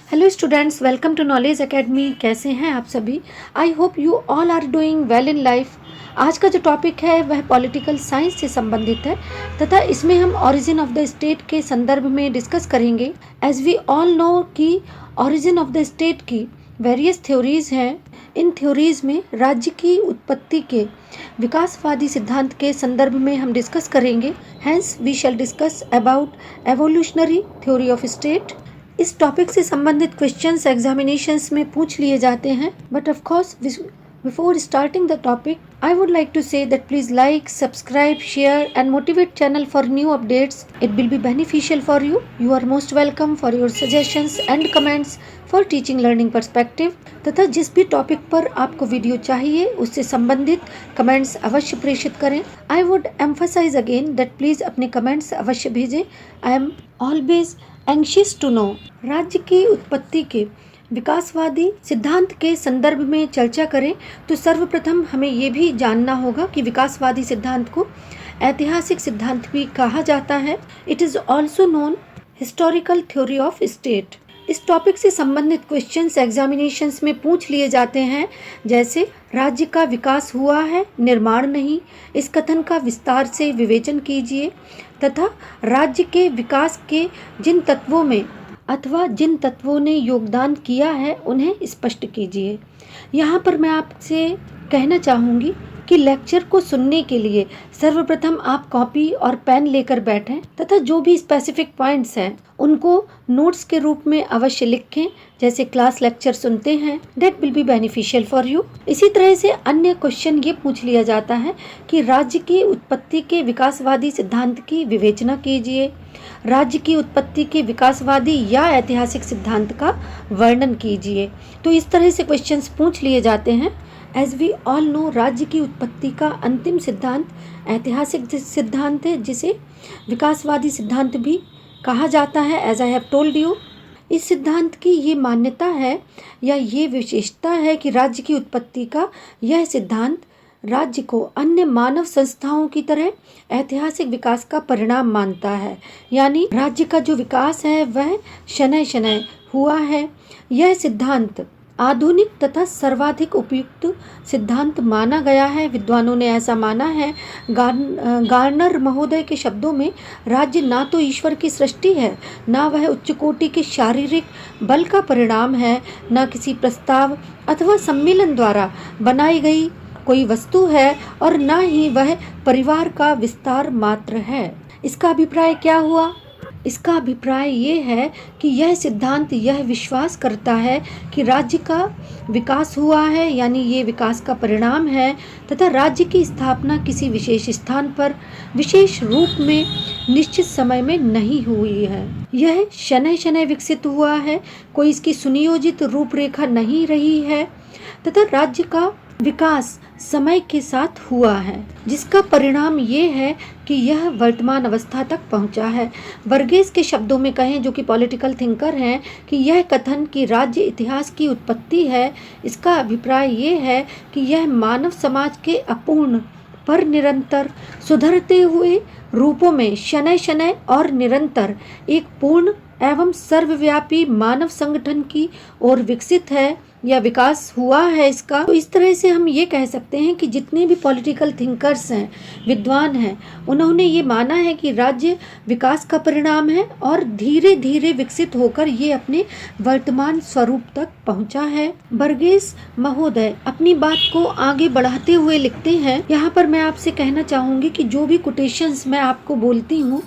Hello students, welcome to knowledge academy. कैसे हैं आप सभी? I hope you all are doing well in life. आज का जो टॉपिक है वह पॉलिटिकल साइंस से संबंधित है तथा इसमें हम ओरिजिन ऑफ द स्टेट के संदर्भ में डिस्कस करेंगे। एज वी ऑल नो कि ओरिजिन ऑफ द स्टेट की वेरियस थ्योरीज हैं। इन थ्योरीज में राज्य की उत्पत्ति के विकासवादी सिद्धांत के संदर्भ में हम डिस्कस करेंगे। Hence we shall discuss about evolutionary theory of state. इस टॉपिक से संबंधित क्वेश्चंस एग्जामिनेशंस में पूछ लिए जाते हैं, but of course before starting the topic I would like to say that please like, subscribe, share and motivate channel for new updates. It will be beneficial for you. You are most welcome for your suggestions and comments for teaching learning perspective. तथा जिस भी topic पर आपको video चाहिए उससे संबंधित comments अवश्य प्रेषित करें। I would emphasize again that please अपने कमेंट्स अवश्य भेजें। I am always anxious to know। राज्य की उत्पत्ति के विकासवादी सिद्धांत के संदर्भ में चर्चा करें तो सर्वप्रथम हमें ये भी जानना होगा कि विकासवादी सिद्धांत को ऐतिहासिक सिद्धांत भी कहा जाता है। It is also known historical theory of state. इस टॉपिक से संबंधित क्वेश्चंस एग्जामिनेशंस में पूछ लिए जाते हैं, जैसे राज्य का विकास हुआ है, निर्माण नहीं। इस कथन का विस्तार से विवेचन कीजिए तथा राज्य के विकास के जिन तत्वों में अथवा जिन तत्वों ने योगदान किया है उन्हें स्पष्ट कीजिए। यहाँ पर मैं आपसे कहना चाहूँगी कि लेक्चर को सुनने के लिए सर्वप्रथम आप कॉपी और पेन लेकर बैठें तथा जो भी स्पेसिफिक पॉइंट्स हैं उनको नोट्स के रूप में अवश्य लिखें, जैसे क्लास लेक्चर सुनते हैं। That will be beneficial for you. इसी तरह से अन्य क्वेश्चन ये पूछ लिया जाता है कि राज्य की उत्पत्ति के विकासवादी सिद्धांत की विवेचना कीजिए। राज्य की उत्पत्ति के विकासवादी या ऐतिहासिक सिद्धांत का वर्णन कीजिए। तो इस तरह से क्वेश्चंस पूछ लिए जाते हैं। एज वी ऑल नो, राज्य की उत्पत्ति का अंतिम सिद्धांत ऐतिहासिक सिद्धांत है, जिसे विकासवादी सिद्धांत भी कहा जाता है। As I have told you, इस सिद्धांत की ये मान्यता है या ये विशेषता है कि राज्य की उत्पत्ति का यह सिद्धांत राज्य को अन्य मानव संस्थाओं की तरह ऐतिहासिक विकास का परिणाम मानता है। यानी राज्य का जो विकास है वह शनय शनय हुआ है। यह सिद्धांत आधुनिक तथा सर्वाधिक उपयुक्त सिद्धांत माना गया है। विद्वानों ने ऐसा माना है। गार्नर महोदय के शब्दों में, राज्य ना तो ईश्वर की सृष्टि है, ना वह उच्च कोटि के शारीरिक बल का परिणाम है, ना किसी प्रस्ताव अथवा सम्मेलन द्वारा बनाई गई कोई वस्तु है, और ना ही वह परिवार का विस्तार मात्र है। इसका अभिप्राय क्या हुआ? इसका अभिप्राय ये है कि यह सिद्धांत यह विश्वास करता है कि राज्य का विकास हुआ है, यानी ये विकास का परिणाम है, तथा राज्य की स्थापना किसी विशेष स्थान पर विशेष रूप में निश्चित समय में नहीं हुई है। यह शनय शनय विकसित हुआ है, कोई इसकी सुनियोजित रूपरेखा नहीं रही है, तथा राज्य का विकास समय के साथ हुआ है, जिसका परिणाम ये है कि यह वर्तमान अवस्था तक पहुंचा है। वर्गेस के शब्दों में कहें, जो कि पॉलिटिकल थिंकर हैं, कि यह कथन कि राज्य इतिहास की उत्पत्ति है, इसका अभिप्राय ये है कि यह मानव समाज के अपूर्ण पर निरंतर सुधरते हुए रूपों में शनय शनय और निरंतर एक पूर्ण एवं सर्वव्यापी मानव संगठन की ओर विकसित है या विकास हुआ है इसका। तो इस तरह से हम ये कह सकते हैं कि जितने भी पॉलिटिकल थिंकर्स हैं, विद्वान हैं, उन्होंने ये माना है कि राज्य विकास का परिणाम है और धीरे धीरे विकसित होकर ये अपने वर्तमान स्वरूप तक पहुंचा है। वर्गेस महोदय अपनी बात को आगे बढ़ाते हुए लिखते हैं। यहाँ पर मैं आपसे कहना चाहूँगी कि जो भी कोटेशंस मैं आपको बोलती हूँ,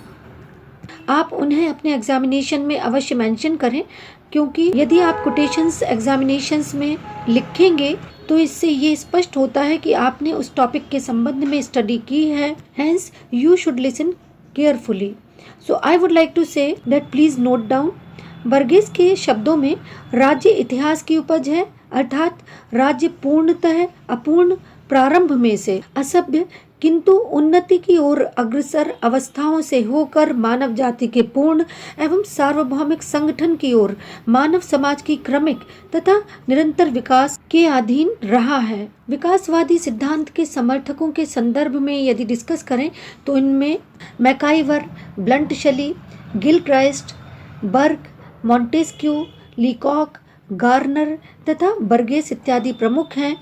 आप उन्हें अपने एग्जामिनेशन में अवश्य मेंशन करें, क्योंकि यदि आप कोटेशंस एग्जामिनेशंस में लिखेंगे तो इससे ये स्पष्ट होता है कि आपने उस टॉपिक के संबंध में स्टडी की है। Hence you should listen carefully. So I would like to say that please note down. वर्गेस के शब्दों में, राज्य इतिहास की उपज है, अर्थात राज्य पूर्णतः अपूर्ण प्रारंभ में से असभ्य किंतु उन्नति की ओर अग्रसर अवस्थाओं से होकर मानव जाति के पूर्ण एवं सार्वभौमिक संगठन की ओर मानव समाज की क्रमिक तथा निरंतर विकास के अधीन रहा है। विकासवादी सिद्धांत के समर्थकों के संदर्भ में यदि डिस्कस करें तो इनमें MacIver, Bluntschli, Gilchrist, Burke, Montesquieu, Leacock, Garner तथा बर्गेस इत्यादि प्रमुख हैं।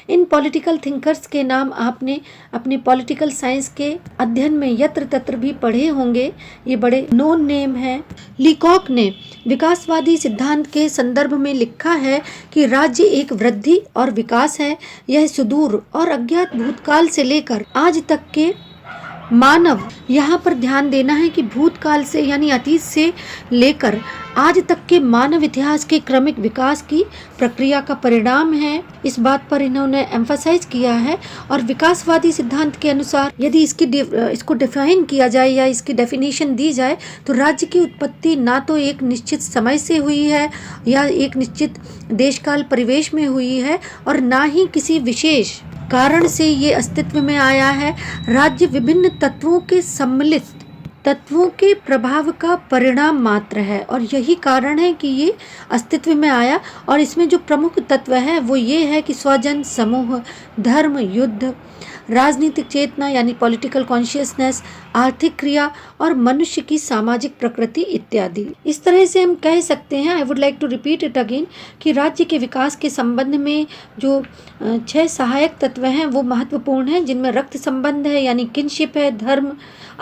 इन पॉलिटिकल थिंकर्स के नाम आपने अपने पॉलिटिकल साइंस के अध्ययन में यत्र तत्र भी पढ़े होंगे। ये बड़े नोन नेम हैं। लीकॉक ने विकासवादी सिद्धांत के संदर्भ में लिखा है कि राज्य एक वृद्धि और विकास है। यह सुदूर और अज्ञात भूतकाल से लेकर आज तक के मानव, यहाँ पर ध्यान देना है कि भूतकाल से यानी अतीत से लेकर आज तक के मानव इतिहास के क्रमिक विकास की प्रक्रिया का परिणाम है। इस बात पर इन्होंने एम्फसाइज किया है। और विकासवादी सिद्धांत के अनुसार यदि इसको डिफाइन किया जाए या इसकी डेफिनेशन दी जाए तो राज्य की उत्पत्ति ना तो एक निश्चित समय से हुई है या एक निश्चित देशकाल परिवेश में हुई है और ना ही किसी विशेष कारण से ये अस्तित्व में आया है। राज्य विभिन्न तत्वों के सम्मिलित तत्वों के प्रभाव का परिणाम मात्र है और यही कारण है कि ये अस्तित्व में आया। और इसमें जो प्रमुख तत्व है वो ये है कि स्वजन, समूह, धर्म, युद्ध, राजनीतिक चेतना यानी पॉलिटिकल कॉन्शियसनेस, आर्थिक क्रिया और मनुष्य की सामाजिक प्रकृति इत्यादि। इस तरह से हम कह सकते हैं, I would like to repeat it again, कि राज्य के विकास के संबंध में जो 6 सहायक तत्व हैं वो महत्वपूर्ण हैं, जिनमें रक्त संबंध है यानी किनशिप है, धर्म,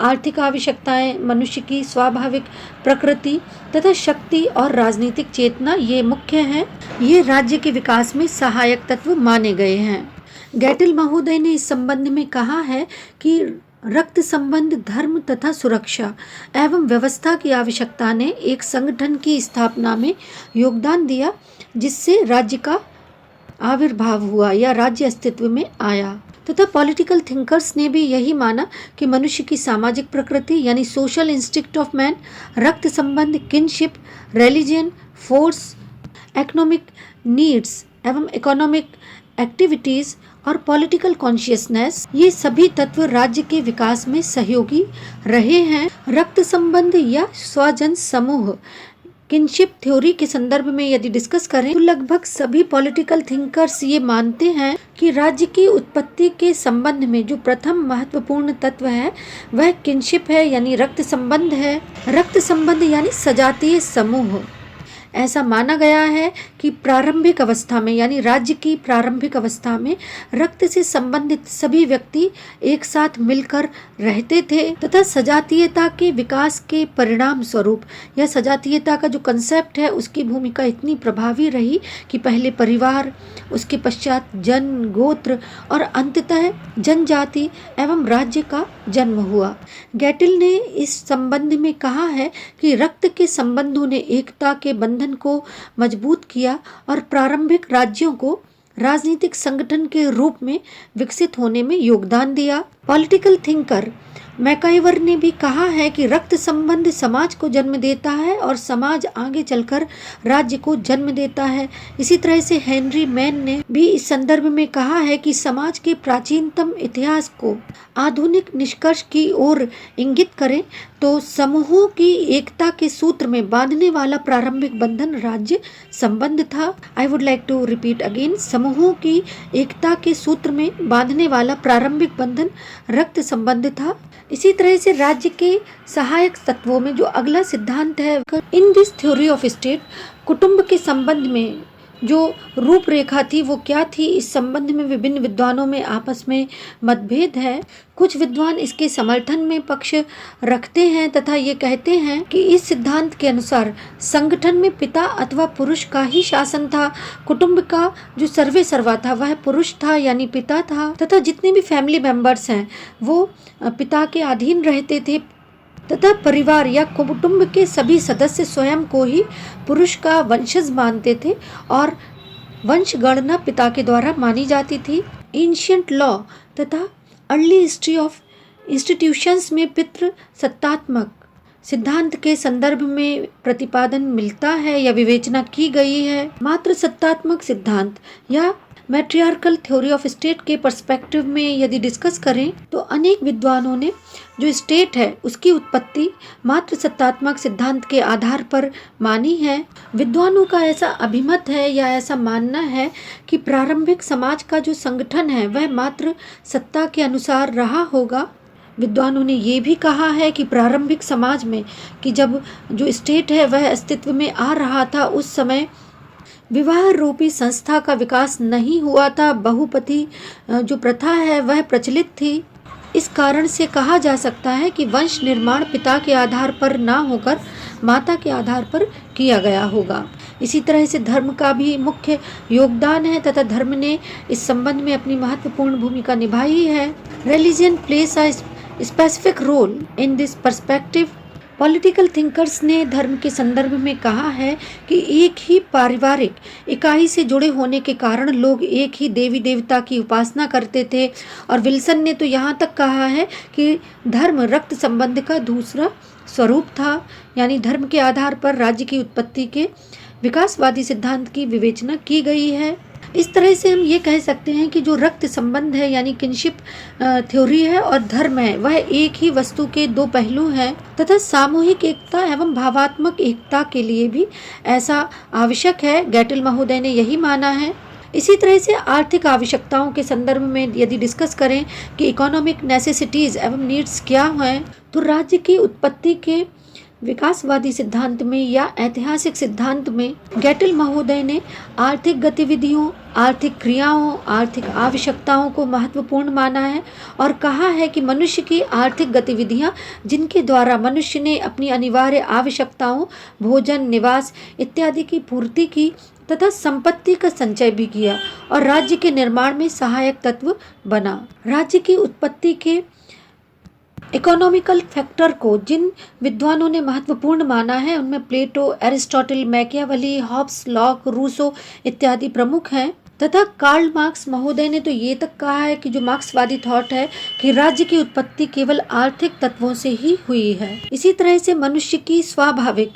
आर्थिक आवश्यकताएं, मनुष्य की स्वाभाविक प्रकृति तथा शक्ति और राजनीतिक चेतना, ये मुख्य हैं। ये राज्य के विकास में सहायक तत्व माने गए हैं। गैटिल महोदय ने इस संबंध में कहा है कि रक्त संबंध, धर्म तथा सुरक्षा एवं व्यवस्था की आवश्यकता ने एक संगठन की स्थापना में योगदान दिया, जिससे राज्य का आविर्भाव हुआ या राज्य अस्तित्व में आया। तथा पॉलिटिकल थिंकर्स ने भी यही माना कि मनुष्य की सामाजिक प्रकृति यानी सोशल इंस्टिंक्ट ऑफ मैन, रक्त संबंध, kinship, religion, force, economic needs एवं इकोनॉमिक एक्टिविटीज और पॉलिटिकल कॉन्शियसनेस, ये सभी तत्व राज्य के विकास में सहयोगी रहे हैं। रक्त संबंध या स्वजन समूह किनशिप थ्योरी के संदर्भ में यदि डिस्कस करें तो लगभग सभी पॉलिटिकल थिंकर्स ये मानते हैं कि राज्य की उत्पत्ति के संबंध में जो प्रथम महत्वपूर्ण तत्व है वह किनशिप है यानी रक्त संबंध है। रक्त संबंध यानी सजातीय समूह। ऐसा माना गया है कि प्रारंभिक अवस्था में यानी राज्य की प्रारंभिक अवस्था में रक्त से संबंधित सभी व्यक्ति एक साथ मिलकर रहते थे तथा सजातीयता के विकास के परिणाम स्वरूप यह सजातीयता का जो कंसेप्ट है उसकी भूमिका इतनी प्रभावी रही कि पहले परिवार, उसके पश्चात जन, गोत्र और अंततः जनजाति एवं राज्य का जन्म हुआ। गैटिल ने इस संबंध में कहा है कि रक्त के संबंधों ने एकता के बंधन को मजबूत किया और प्रारंभिक राज्यों को राजनीतिक संगठन के रूप में विकसित होने में योगदान दिया। पॉलिटिकल थिंकर मैकाइवर ने भी कहा है कि रक्त संबंध समाज को जन्म देता है और समाज आगे चलकर राज्य को जन्म देता है। इसी तरह से हेनरी मैन ने भी इस संदर्भ में कहा है कि समाज के प्राचीनतम इतिहास को आधुनिक निष्कर्ष की ओर इंगित करें तो समूहों की एकता के सूत्र में बांधने वाला प्रारंभिक बंधन राज्य संबंध था। I would like to repeat again, समूहों की एकता के सूत्र में बांधने वाला प्रारंभिक बंधन रक्त संबंध था। इसी तरह से राज्य के सहायक तत्वों में जो अगला सिद्धांत है, in this theory of state, कुटुंब के संबंध में जो रूपरेखा थी वो क्या थी, इस संबंध में विभिन्न विद्वानों में आपस में मतभेद है। कुछ विद्वान इसके समर्थन में पक्ष रखते हैं तथा ये कहते हैं कि इस सिद्धांत के अनुसार संगठन में पिता अथवा पुरुष का ही शासन था। कुटुंब का जो सर्वे सर्वा था वह पुरुष था यानी पिता था तथा जितने भी फैमिली मेंबर्स हैं वो पिता के अधीन रहते थे तथा परिवार या कुटुंब के सभी सदस्य स्वयं को ही पुरुष का वंशज मानते थे और वंश गणना पिता के द्वारा मानी जाती थी। एंशिएंट लॉ तथा अर्ली हिस्ट्री ऑफ इंस्टीट्यूशंस में पितृ सत्तात्मक सिद्धांत के संदर्भ में प्रतिपादन मिलता है या विवेचना की गई है। मात्र सत्तात्मक सिद्धांत या मैट्रियार्कल थ्योरी ऑफ स्टेट के पर्सपेक्टिव में यदि डिस्कस करें तो अनेक विद्वानों ने जो स्टेट है उसकी उत्पत्ति मात्र सत्तात्मक सिद्धांत के आधार पर मानी है। विद्वानों का ऐसा अभिमत है या ऐसा मानना है कि प्रारंभिक समाज का जो संगठन है वह मात्र सत्ता के अनुसार रहा होगा विद्वानों ने ये भी कहा है कि प्रारंभिक समाज में कि जब जो स्टेट है वह अस्तित्व में आ रहा था, उस समय विवाह रूपी संस्था का विकास नहीं हुआ था। बहुपति जो प्रथा है वह प्रचलित थी। इस कारण से कहा जा सकता है कि वंश निर्माण पिता के आधार पर ना होकर माता के आधार पर किया गया होगा। इसी तरह से धर्म का भी मुख्य योगदान है तथा धर्म ने इस संबंध में अपनी महत्वपूर्ण भूमिका निभाई है। Religion place a specific role in this perspective. Political thinkers ने धर्म के संदर्भ में कहा है कि एक ही पारिवारिक इकाई से जुड़े होने के कारण लोग एक ही देवी देवता की उपासना करते थे। और विल्सन ने तो यहाँ तक कहा है कि धर्म रक्त संबंध का दूसरा स्वरूप था, यानी धर्म के आधार पर राज्य की उत्पत्ति के विकासवादी सिद्धांत की विवेचना की गई है। इस तरह से हम ये कह सकते हैं कि जो रक्त संबंध है यानी किनशिप थ्योरी है और धर्म है, वह एक ही वस्तु के दो पहलू हैं तथा सामूहिक एकता एवं भावात्मक एकता के लिए भी ऐसा आवश्यक है। गैटल महोदय ने यही माना है। इसी तरह से आर्थिक आवश्यकताओं के संदर्भ में यदि डिस्कस करें कि इकोनॉमिक नेसेसिटीज एवं नीड्स क्या हैं, तो राज्य की उत्पत्ति के विकासवादी सिद्धांत में या ऐतिहासिक सिद्धांत में गैटल महोदय ने आर्थिक गतिविधियों, आर्थिक क्रियाओं, आर्थिक आवश्यकताओं को महत्वपूर्ण माना है और कहा है कि मनुष्य की आर्थिक गतिविधियां जिनके द्वारा मनुष्य ने अपनी अनिवार्य आवश्यकताओं, भोजन, निवास इत्यादि की पूर्ति की तथा संपत्ति का संचय भी किया और राज्य के निर्माण में सहायक तत्व बना। राज्य की उत्पत्ति के इकोनॉमिकल फैक्टर को जिन विद्वानों ने महत्वपूर्ण माना है उनमें Plato, Aristotle, Machiavelli, Hobbes, Locke, Rousseau इत्यादि प्रमुख हैं तथा कार्ल मार्क्स महोदय ने तो ये तक कहा है कि जो मार्क्सवादी थॉट है कि राज्य की उत्पत्ति केवल आर्थिक तत्वों से ही हुई है। इसी तरह से मनुष्य की स्वाभाविक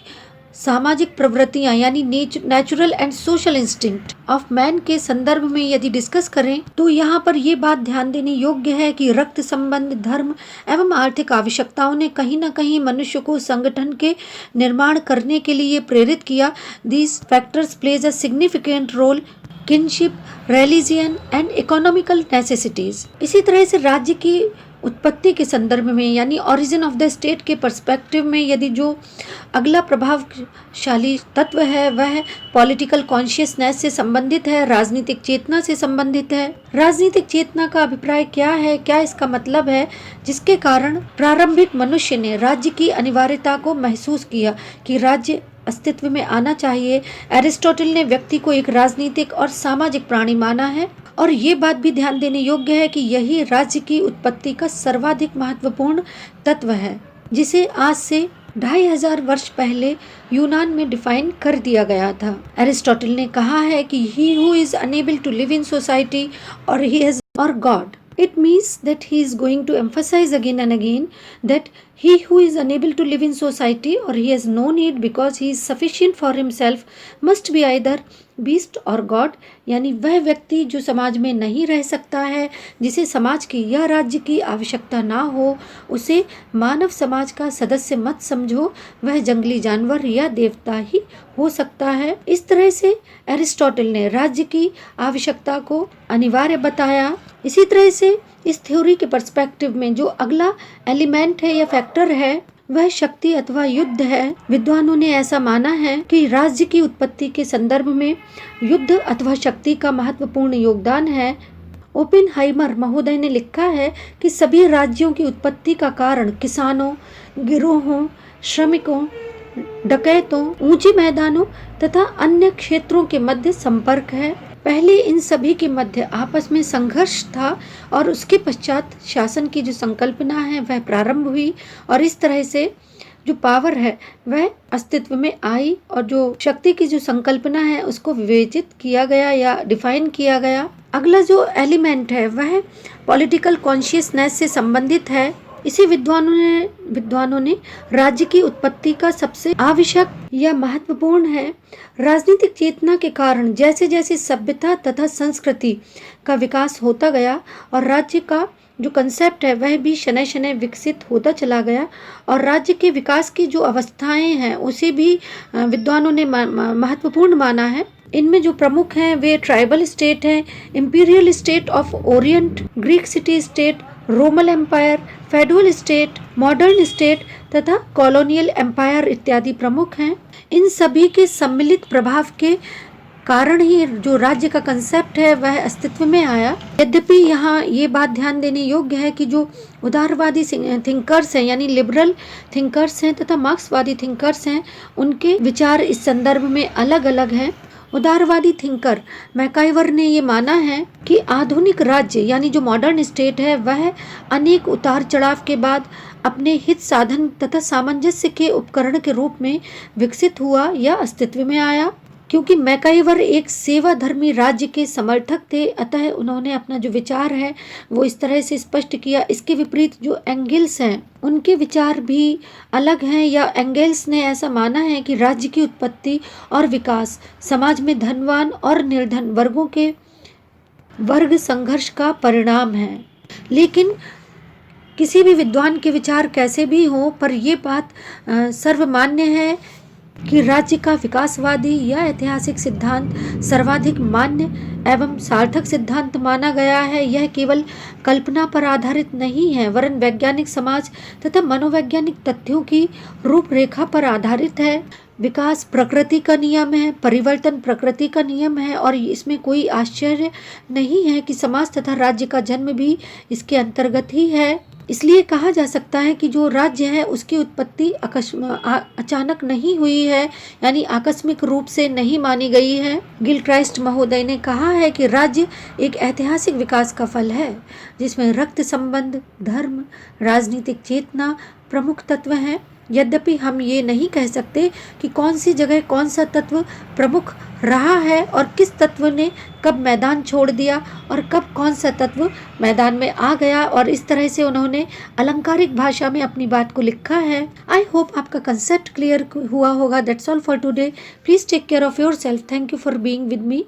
सामाजिक प्रवृत्तियां यानी natural and social instinct of man के संदर्भ में यदि डिस्कस करें तो यहाँ पर ये बात ध्यान देने योग्य है कि रक्त संबंध, धर्म एवं आर्थिक आवश्यकताओं ने कहीं न कहीं मनुष्य को संगठन के निर्माण करने के लिए प्रेरित किया। These factors plays a significant role kinship, religion and economical necessities. इसी तरह से राज्य की उत्पत्ति के संदर्भ में यानी ओरिजिन ऑफ द स्टेट के पर्सपेक्टिव में यदि जो अगला प्रभावशाली तत्व है वह पॉलिटिकल कॉन्शियसनेस से संबंधित है, राजनीतिक चेतना से संबंधित है। राजनीतिक चेतना का अभिप्राय क्या है, क्या इसका मतलब है, जिसके कारण प्रारंभिक मनुष्य ने राज्य की अनिवार्यता को महसूस किया कि राज्य अस्तित्व में आना चाहिए। एरिस्टोटल ने व्यक्ति को एक राजनीतिक और सामाजिक प्राणी माना है और ये बात भी ध्यान देने योग्य है कि यही राज्य की उत्पत्ति का सर्वाधिक महत्वपूर्ण तत्व है, जिसे आज से 2500 वर्ष पहले यूनान में डिफाइन कर दिया गया था। एरिस्टोटल ने कहा है कि he who is unable to live in society or he has or god. It means that he is going to emphasize again and again that he who is unable to live in society or he has no need because he is sufficient for himself must be either beast or God। यानी वह व्यक्ति जो समाज में नहीं रह सकता है, जिसे समाज की या राज्य की आवश्यकता ना हो, उसे मानव समाज का सदस्य मत समझो, वह जंगली जानवर या देवता ही हो सकता है। इस तरह से एरिस्टोटल ने राज्य की आवश्यकता को अनिवार्य बताया। इसी तरह से इस थ्योरी के पर्सपेक्टिव में जो अगला एलिमेंट है या फैक्टर है वह शक्ति अथवा युद्ध है। विद्वानों ने ऐसा माना है कि राज्य की उत्पत्ति के संदर्भ में युद्ध अथवा शक्ति का महत्वपूर्ण योगदान है। ओपेनहाइमर महोदय ने लिखा है कि सभी राज्यों की उत्पत्ति का कारण किसानों, गिरोहों, श्रमिकों, डकैतों, ऊंचे मैदानों तथा अन्य क्षेत्रों के मध्य संपर्क है। पहले इन सभी के मध्य आपस में संघर्ष था और उसके पश्चात शासन की जो संकल्पना है वह प्रारंभ हुई और इस तरह से जो पावर है वह अस्तित्व में आई और जो शक्ति की जो संकल्पना है उसको विवेचित किया गया या डिफाइन किया गया। अगला जो एलिमेंट है वह पॉलिटिकल कॉन्शियसनेस से संबंधित है। इसे विद्वानों ने राज्य की उत्पत्ति का सबसे आवश्यक या महत्वपूर्ण है। राजनीतिक चेतना के कारण जैसे जैसे सभ्यता तथा संस्कृति का विकास होता गया और राज्य का जो कंसेप्ट है वह भी शनय शनय विकसित होता चला गया और राज्य के विकास की जो अवस्थाएं हैं उसे भी विद्वानों ने महत्वपूर्ण माना है। इनमें जो प्रमुख हैं वे ट्राइबल स्टेट हैं, imperial state of Orient, Greek city state, Roman empire, federal state, modern state तथा कॉलोनियल एम्पायर इत्यादि प्रमुख हैं। इन सभी के सम्मिलित प्रभाव के कारण ही जो राज्य का कंसेप्ट है वह अस्तित्व में आया। यद्यपि यहाँ ये बात ध्यान देने योग्य है कि जो उदारवादी थिंकर्स हैं यानी लिबरल थिंकर्स हैं तथा मार्क्सवादी थिंकर्स हैं, उनके विचार इस संदर्भ में अलग अलग हैं। उदारवादी थिंकर मैकाइवर ने ये माना है कि आधुनिक राज्य यानी जो मॉडर्न स्टेट है वह अनेक उतार चढ़ाव के बाद अपने हित साधन तथा सामंजस्य के उपकरण के रूप में विकसित हुआ या अस्तित्व में आया। क्योंकि मैकाइवर एक सेवा धर्मी राज्य के समर्थक थे, अतः उन्होंने अपना जो विचार है वो इस तरह से स्पष्ट किया। इसके विपरीत जो एंगल्स हैं उनके विचार भी अलग हैं, या एंगल्स ने ऐसा माना है कि राज्य की उत्पत्ति और विकास समाज में धनवान और निर्धन वर्गों के वर्ग संघर्ष का परिणाम है। लेकिन किसी भी विद्वान के विचार कैसे भी हों, पर यह बात सर्वमान्य है कि राज्य का विकासवादी या ऐतिहासिक सिद्धांत सर्वाधिक मान्य एवं सार्थक सिद्धांत माना गया है। यह केवल कल्पना पर आधारित नहीं है, वरन वैज्ञानिक समाज तथा मनोवैज्ञानिक तथ्यों की रूपरेखा पर आधारित है। विकास प्रकृति का नियम है, परिवर्तन प्रकृति का नियम है, और इसमें कोई आश्चर्य नहीं है कि समाज तथा राज्य का जन्म भी इसके अंतर्गत ही है। इसलिए कहा जा सकता है कि जो राज्य है उसकी उत्पत्ति अचानक नहीं हुई है, यानी आकस्मिक रूप से नहीं मानी गई है। गिलक्राइस्ट महोदय ने कहा है कि राज्य एक ऐतिहासिक विकास का फल है जिसमें रक्त संबंध, धर्म, राजनीतिक चेतना प्रमुख तत्व हैं। यद्यपि हम ये नहीं कह सकते कि कौन सी जगह कौन सा तत्व प्रमुख रहा है और किस तत्व ने कब मैदान छोड़ दिया और कब कौन सा तत्व मैदान में आ गया, और इस तरह से उन्होंने अलंकारिक भाषा में अपनी बात को लिखा है। आई होप आपका कंसेप्ट क्लियर हुआ होगा। That's all for today. Please take care of yourself. Thank you for being with me.